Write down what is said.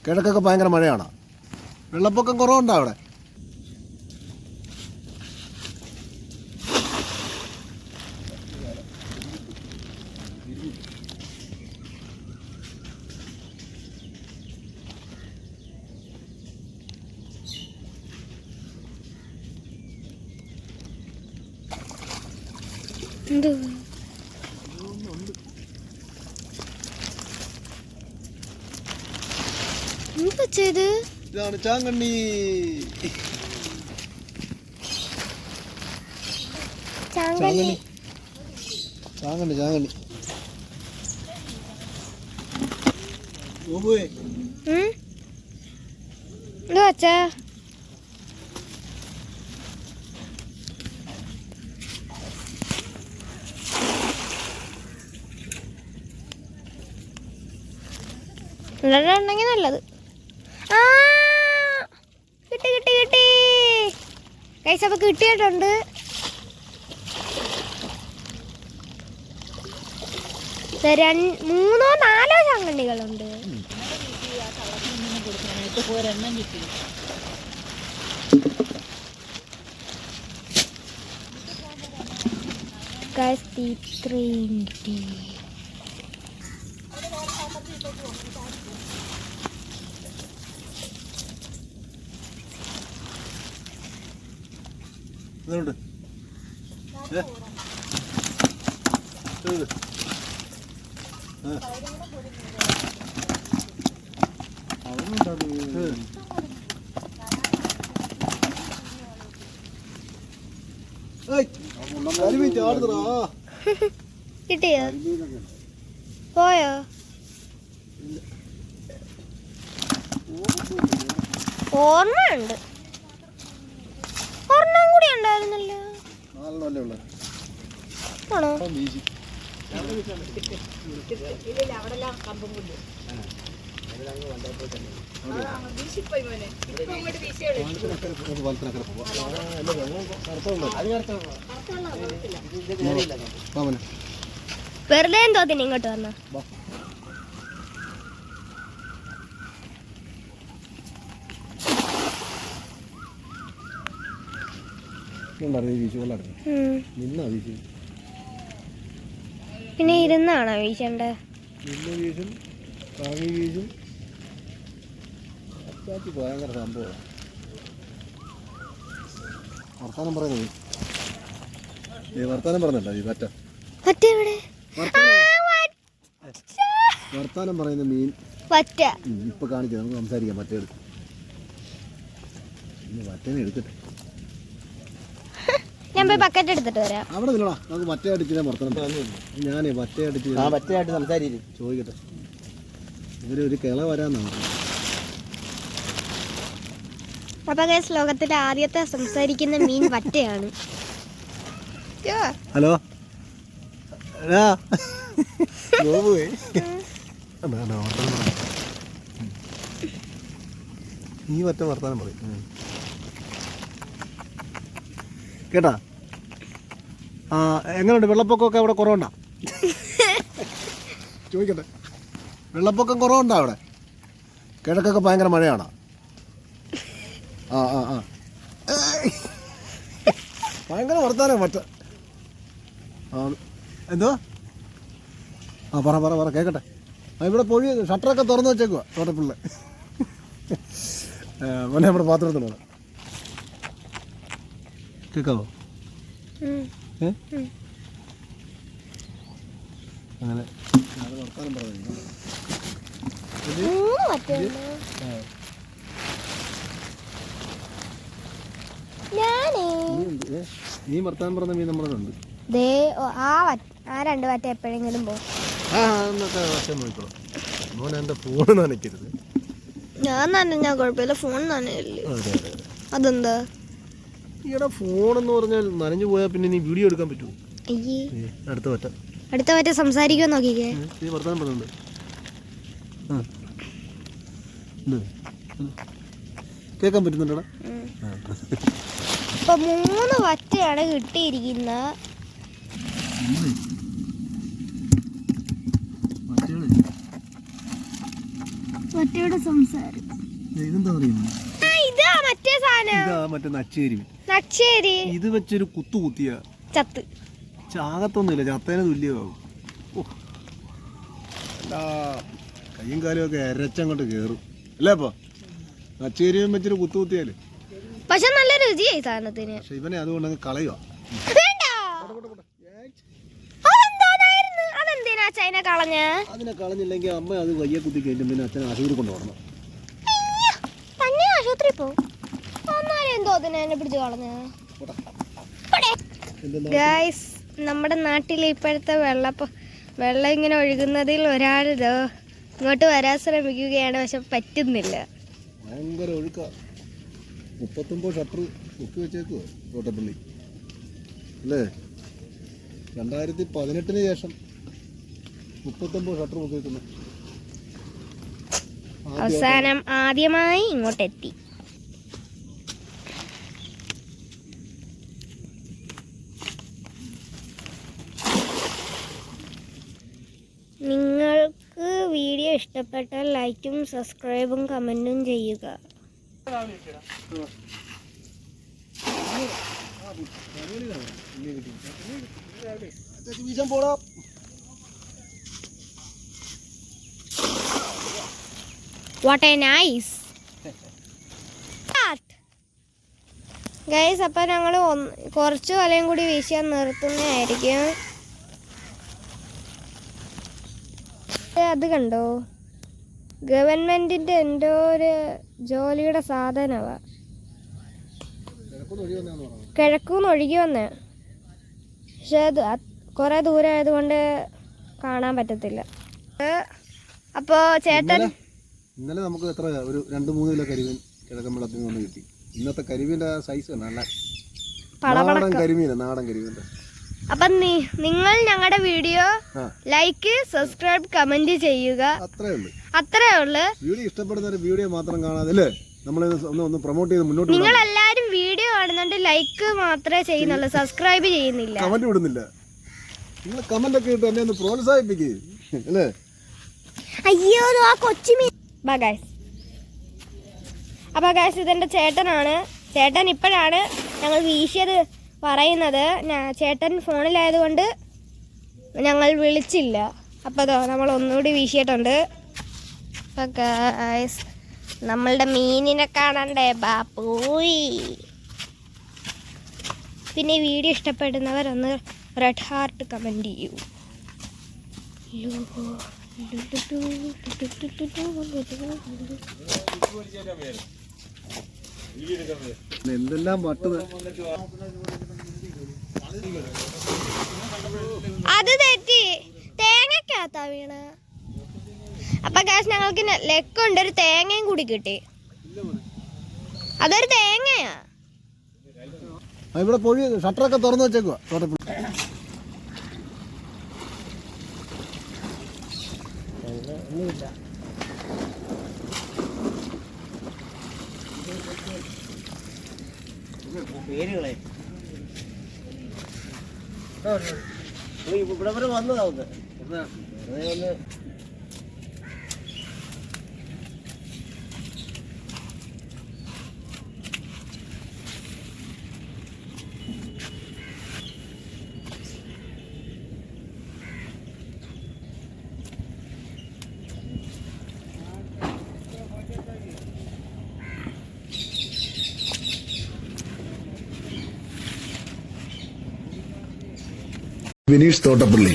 കിഴക്കൊക്കെ ഭയങ്കര മഴയാണ്. വെള്ളപ്പൊക്കം കുറവുണ്ടോ അവിടെ? ഇതാണ് ചാങ്കണ്ണി. ചാങ്കണ്ണി ചാങ്കണ്ണി ചാങ്കണ്ണി അച്ഛാ ഉണ്ടെങ്കിൽ നല്ലത്. കിട്ടി കിട്ടി കിട്ടി കൈസ്. അപ്പൊ കിട്ടിയിട്ടുണ്ട്. മൂന്നോ നാലോ ചാങ്കണ്ണികളുണ്ട്. ഇത്രയും കിട്ടി. കിട്ടിയോ? പോയോ? ഓർമ്മയുണ്ട്. ഒരെണ്ണം കൂടി ഉണ്ടായിരുന്നല്ലോ. ആണോ? വെറുതെ എന്തോത്തിന് ഇങ്ങോട്ട് വന്ന? പിന്നെ ഇരുന്നാണോ വീശണ്ടേ? ഭയങ്കര സംഭവം. വർത്താനം പറയുന്നത് വർത്താനം പറഞ്ഞല്ലോ ഈ പറ്റ വർത്താനം പറയുന്ന മീൻ പറ്റ ഇപ്പൊ കാണിക്കാം. നമുക്ക് സംസാരിക്കാം. പറ്റ എടുക്കും. പറ്റനെ എടുക്കട്ടെ. ഞാൻ പോയി ബക്കറ്റ് എടുത്തിട്ട് വരാം. അവിടെ നിന്നോടാ. നമുക്ക് മറ്റേ അടിച്ചിട്ട് വർത്തനം. ഞാനേ മറ്റേ അടിച്ച് മറ്റേയായിട്ട് സംസാരിക്കും. ചോദിക്കട്ടെ. ഇവരൊരു കിള വരാന്നാണ്. അപ്പൊ ലോകത്തിലെ ആദ്യത്തെ സംസാരിക്കുന്ന മീൻ വറ്റയാണ്. ഹലോ ഈ വറ്റ വർത്താനം പറയും കേട്ടാ. എങ്ങനെയുണ്ട്? വെള്ളപ്പൊക്കമൊക്കെ അവിടെ കുറവുണ്ടോ? ചോദിക്കട്ടെ. വെള്ളപ്പൊക്കം കുറവുണ്ടോ അവിടെ? കിഴക്കൊക്കെ ഭയങ്കര മഴയാണോ? ഭയങ്കര വർത്താനം മറ്റ. എന്തോ? പറ പറ പറ കേൾക്കട്ടെ. ഇവിടെ പൊഴി ഷട്ടറൊക്കെ തുറന്നു വെച്ചേക്കുക. തോട്ടപ്പിള്ള മോനെ നമ്മുടെ പാത്രത്തിലാണ്. കേൾക്കാവോ? അങ്ങനെ വർത്താനം പറഞ്ഞു. നീ വർത്താനം പറഞ്ഞ മീൻ നമ്മുടെ ഉണ്ട്. ആ രണ്ട് വറ്റ എപ്പോഴെങ്കിലും പോകും. മോനെ എൻ്റെ ഫോൺ നനയ്ക്കരുത്. ഞാൻ നനഞ്ഞാ കുഴപ്പമില്ല. ഫോൺ നനയല്ലേ. അതെന്താ? ഈയുടെ ഫോണെന്ന് പറഞ്ഞാൽ നനഞ്ഞു പോയാൽ പിന്നെ നീ വീഡിയോ എടുക്കാൻ പറ്റുമോ? അടുത്ത വറ്റ സംസാരിക്കുമോ നോക്കിക്കേ. നീ വർത്താനം പറഞ്ഞുണ്ട്. കേൾക്കാൻ പറ്റുന്നുണ്ടോ? ഇപ്പൊ 3 വറ്റയാണ് കിട്ടിയിരിക്കുന്നത്. വറ്റയുടെ സംസാരം ഇതെന്താ പറയുന്നത്? ഇതാ മറ്റേ സാധനം. ഇതാ മറ്റേ നച്ചേരി. നച്ചേരി ഇത് വെച്ചൊരു കുത്തിയ ചത്ത് ചാകത്തൊന്നുമില്ല, ചത്തേനെ തുല്യമാകും. അല്ല കയ്യും കാലും ഒക്കെ അരച്ചങ്ങോട്ട് കയറും അല്ലേ? അപ്പൊ നച്ചേരിയും വെച്ചൊരു കുത്തിയാല് പക്ഷെ നല്ല രുചിയായി സാധനത്തിന്. പക്ഷെ ഇവനെ അതുകൊണ്ട് അങ്ങ് കളയുക. അതെന്തിനാ ചൈന കളഞ്ഞ? അതിനെ കളഞ്ഞില്ലെങ്കിൽ അമ്മ അത് വയ്യ കുത്തി കഴിഞ്ഞ പിന്നെ അച്ഛൻ ആശുപത്രി കൊണ്ടുപോകണം. തന്നെ ആശുപത്രി പോവും. എന്തോ അതിനെ പിടിച്ച് കളഞ്ഞ. ഗൈസ്, നമ്മുടെ നാട്ടിൽ ഇപ്പോഴത്തെ വെള്ളം ഇങ്ങനെ ഒഴുകുന്നതിൽ ഒരാൾ ഇങ്ങോട്ട് വരാൻ ശ്രമിക്കുകയാണ്, പക്ഷെ പറ്റുന്നില്ല. ഭയങ്കര ഒഴുക്ക. 39 ഷട്ടർ പൊക്കി വെച്ചേക്കുവോ തോട്ടപ്പള്ളി അല്ലേ? 2018 ശേഷം 39 ഷട്ടർ പൊക്കി വെക്കുന്നു. അവസാനം ആദ്യമായി ഇങ്ങോട്ടെത്തി. നിങ്ങൾക്ക് വീഡിയോ ഇഷ്ടപ്പെട്ടാൽ ലൈക്കും സബ്സ്ക്രൈബും കമൻറ്റും ചെയ്യുക. What a nice guys. അപ്പം ഞങ്ങൾ കുറച്ച് വലയും കൂടി വീശാൻ നിർത്തുന്നതായിരിക്കും. അത് കണ്ടോ, ഗവൺമെന്റിന്റെ എന്തോ ഒരു ജോലിയുടെ സാധനമാ. കിഴക്കൂന്ന് ഒഴുകി വന്ന്, പക്ഷെ അത് കുറെ ദൂരം ആയതുകൊണ്ട് കാണാൻ പറ്റത്തില്ല. അപ്പോ ചേട്ടൻ ഇന്നലെ നമുക്ക് എത്ര ഒരു 2-3 കിലോ കരിമീൻ കിഴക്കൻ വെള്ളത്തിൽ നിന്ന് കിട്ടി. ഇന്നത്തെ കരിമീൻ്റെ സൈസ് നല്ല നാടൻ കരിമീനാണ്, നാടൻ കരിമീൻ്റെ. അപ്പം നിങ്ങൾ ഞങ്ങളുടെ വീഡിയോ ലൈക്ക്, സബ്സ്ക്രൈബ്, കമന്റ് ചെയ്യുക. അത്രേ ഉള്ളു. വീഡിയോ ഇഷ്ടപ്പെടുന്ന വീഡിയോ മാത്രം കാണാതെ നമ്മൾ ഒന്ന് പ്രൊമോട്ട് ചെയ്ത് മുന്നോട്ട്. നിങ്ങൾ എല്ലാരും വീഡിയോ കാണുന്നുണ്ട്, ലൈക്ക് മാത്രമേ ചെയ്യുന്നുള്ളൂ, സബ്സ്ക്രൈബ് ചെയ്യുന്നില്ല, കമന്റ് വിടുന്നില്ല. നിങ്ങൾ കമന്റ് ഒക്കെ ഇട്ട് എന്നെ ഒന്ന് പ്രോത്സാഹിപ്പിക്കേ അല്ലേ? അയ്യോ ആ കൊച്ചുമീൻ. അപ്പൊ ഗൈസ്, ഇതെന്റെ ചേട്ടനാണ്. ചേട്ടൻ ഇപ്പോഴാണ് ഞങ്ങൾ വീശിയത് പറയുന്നത്. ചേട്ടൻ ഫോണിലായതുകൊണ്ട് ഞങ്ങൾ വിളിച്ചില്ല. അപ്പോൾ നമ്മൾ ഒന്നുകൂടി വീശിയിട്ടുണ്ട്. അപ്പോൾ ഗൈസ്, നമ്മളുടെ മീനിനെ കാണണ്ടേ ബാപ്പൂയി. പിന്നെ വീഡിയോ ഇഷ്ടപ്പെടുന്നവരൊന്ന് റെഡ് ഹാർട്ട് കമൻറ്റ് ചെയ്യൂ. എന്തെല്ലാം വട്ടത്. അത് തെറ്റി, തേങ്ങക്കകത്താ വീണ. അപ്പൊ ഗൈസ്, ഞങ്ങൾക്ക് ലെക്കുണ്ട്, ഒരു തേങ്ങയും കൂടി കിട്ടി. അതൊരു തേങ്ങയാ. ഇവിടെ പോയി ഷട്ടറൊക്കെ തുറന്നു വെച്ചേക്കുവാ തോട്ടപ്പള്ളി. പേരുകളെ ഇവിടെ വരെ വന്നതാവുന്നത് ഒന്ന്. വിനീഷ് തോട്ടപ്പള്ളി.